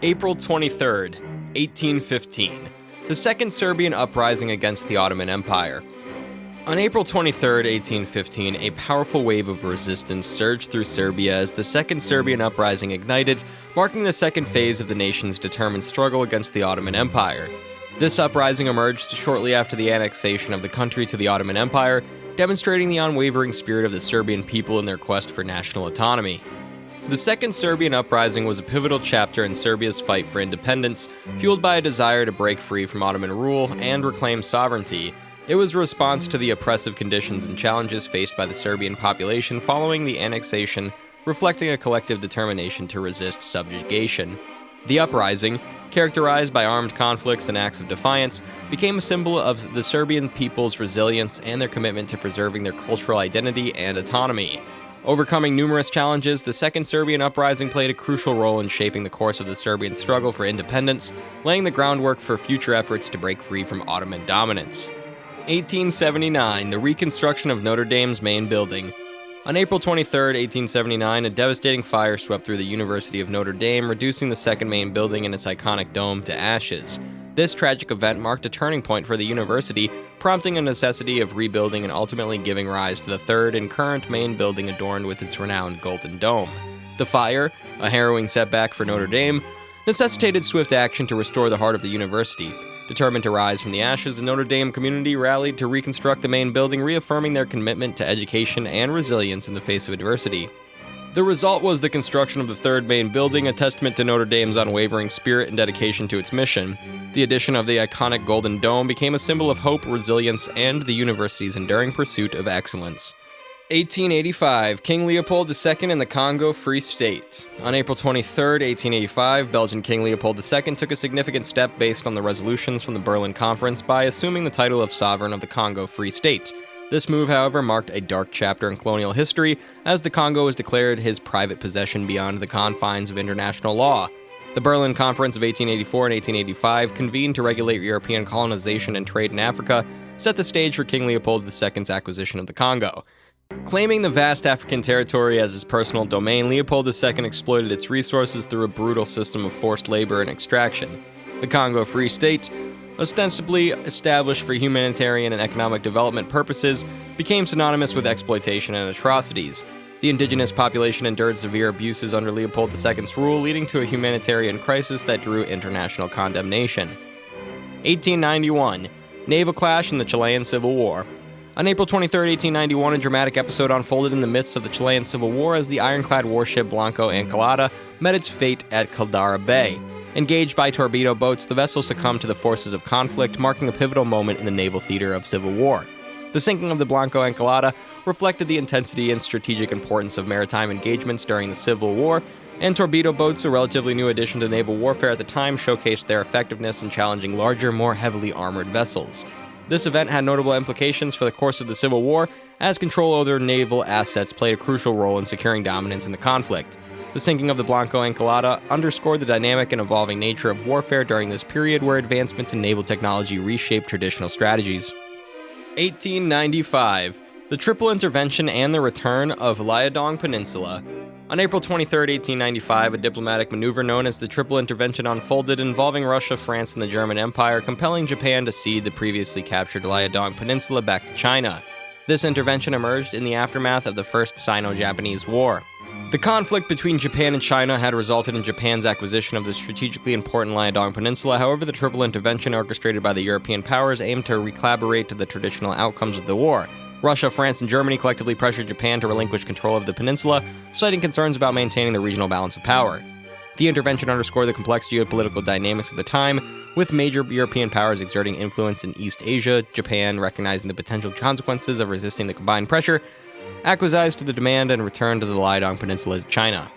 April 23rd, 1815. The Second Serbian Uprising against the Ottoman Empire. On April 23, 1815, a powerful wave of resistance surged through Serbia as the Second Serbian Uprising ignited, marking the second phase of the nation's determined struggle against the Ottoman Empire. This uprising emerged shortly after the annexation of the country to the Ottoman Empire, demonstrating the unwavering spirit of the Serbian people in their quest for national autonomy. The Second Serbian Uprising was a pivotal chapter in Serbia's fight for independence, fueled by a desire to break free from Ottoman rule and reclaim sovereignty. It was a response to the oppressive conditions and challenges faced by the Serbian population following the annexation, reflecting a collective determination to resist subjugation. The uprising, characterized by armed conflicts and acts of defiance, became a symbol of the Serbian people's resilience and their commitment to preserving their cultural identity and autonomy. Overcoming numerous challenges, the Second Serbian Uprising played a crucial role in shaping the course of the Serbian struggle for independence, laying the groundwork for future efforts to break free from Ottoman dominance. 1879, the reconstruction of Notre Dame's main building. On April 23, 1879, a devastating fire swept through the University of Notre Dame, reducing the second main building and its iconic dome to ashes. This tragic event marked a turning point for the university, prompting a necessity of rebuilding and ultimately giving rise to the third and current main building adorned with its renowned golden dome. The fire, a harrowing setback for Notre Dame, necessitated swift action to restore the heart of the university. Determined to rise from the ashes, the Notre Dame community rallied to reconstruct the main building, reaffirming their commitment to education and resilience in the face of adversity. The result was the construction of the third main building, a testament to Notre Dame's unwavering spirit and dedication to its mission. The addition of the iconic Golden Dome became a symbol of hope, resilience, and the university's enduring pursuit of excellence. 1885, King Leopold II in the Congo Free State. On April 23, 1885, Belgian King Leopold II took a significant step based on the resolutions from the Berlin Conference by assuming the title of Sovereign of the Congo Free State. This move, however, marked a dark chapter in colonial history, as the Congo was declared his private possession beyond the confines of international law. The Berlin Conference of 1884 and 1885, convened to regulate European colonization and trade in Africa, set the stage for King Leopold II's acquisition of the Congo. Claiming the vast African territory as his personal domain, Leopold II exploited its resources through a brutal system of forced labor and extraction. The Congo Free State, ostensibly established for humanitarian and economic development purposes, became synonymous with exploitation and atrocities. The indigenous population endured severe abuses under Leopold II's rule, leading to a humanitarian crisis that drew international condemnation. 1891, naval clash in the Chilean Civil War. On April 23, 1891, a dramatic episode unfolded in the midst of the Chilean Civil War as the ironclad warship Blanco Encalada met its fate at Caldara Bay. Engaged by torpedo boats, the vessel succumbed to the forces of conflict, marking a pivotal moment in the naval theater of civil war. The sinking of the Blanco Encalada reflected the intensity and strategic importance of maritime engagements during the Civil War, and torpedo boats, a relatively new addition to naval warfare at the time, showcased their effectiveness in challenging larger, more heavily armored vessels. This event had notable implications for the course of the Civil War, as control over naval assets played a crucial role in securing dominance in the conflict. The sinking of the Blanco Encalada underscored the dynamic and evolving nature of warfare during this period where advancements in naval technology reshaped traditional strategies. 1895, the Triple Intervention and the Return of Liaodong Peninsula. On April 23, 1895, a diplomatic maneuver known as the Triple Intervention unfolded, involving Russia, France, and the German Empire, compelling Japan to cede the previously captured Liaodong Peninsula back to China. This intervention emerged in the aftermath of the First Sino-Japanese War. The conflict between Japan and China had resulted in Japan's acquisition of the strategically important Liaodong Peninsula. However, the Triple Intervention orchestrated by the European powers aimed to recollaborate to the traditional outcomes of the war. Russia, France, and Germany collectively pressured Japan to relinquish control of the peninsula, citing concerns about maintaining the regional balance of power. The intervention underscored the complex geopolitical dynamics of the time, with major European powers exerting influence in East Asia. Japan, recognizing the potential consequences of resisting the combined pressure, acquiesced to the demand and returned to the Liaodong Peninsula to China.